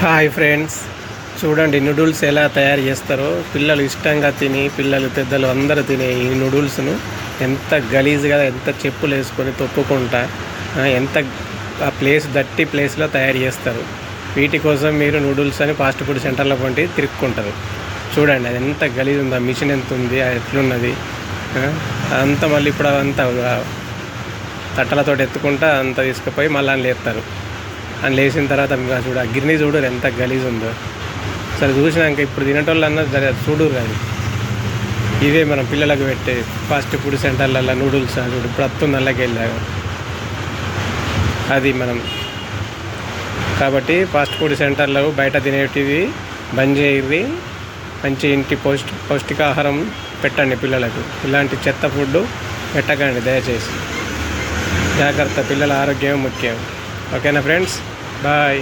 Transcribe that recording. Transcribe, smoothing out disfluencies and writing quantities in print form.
Hi friends, చూడండి noodles ఎలా తయారు చేస్తారో. పిల్లలు ఇష్టంగా తిని, పిల్లలు పెద్దలు అందరూ తినే ఈ నూడిల్స్ను ఎంత గలీజ్గా, ఎంత చెప్పులు వేసుకొని తొక్కుకుంటా, ఎంత ఆ ప్లేస్ దట్టి ప్లేస్లో తయారు చేస్తారు. వీటి కోసం మీరు నూడిల్స్ అని ఫాస్ట్ ఫుడ్ సెంటర్లో పండి తిరుక్కుంటారు. చూడండి అది ఎంత గలీజ్ ఉంది, ఆ మిషన్ ఎంత ఉంది, ఎట్లున్నది అంతా. మళ్ళీ ఇప్పుడు అంతా తట్టలతో ఎత్తుకుంటా అంతా తీసుకుపోయి మళ్ళీ అని లేపుతారు. అని లేచిన తర్వాత చూడు, ఆ గిర్నీ చూడు ఎంత గలీజ్ ఉందో. సరే చూసినాక ఇప్పుడు తినేటోళ్ళన్నా సరే చూడరు. కానీ ఇవే మనం పిల్లలకు పెట్టే ఫాస్ట్ ఫుడ్ సెంటర్లలో నూడిల్స్ చూడు, ఇప్పుడు వస్తుంది అల్లకి వెళ్ళాము అది మనం. కాబట్టి ఫాస్ట్ ఫుడ్ సెంటర్లో బయట తినేటివి బంద్ చేయరి. మంచి ఇంటి పౌష్టికాహారం పెట్టండి పిల్లలకు. ఇలాంటి చెత్త ఫుడ్ పెట్టకండి దయచేసి. జాగ్రత్త, పిల్లల ఆరోగ్యం ముఖ్యం. ఓకేనా ఫ్రెండ్స్, బాయ్.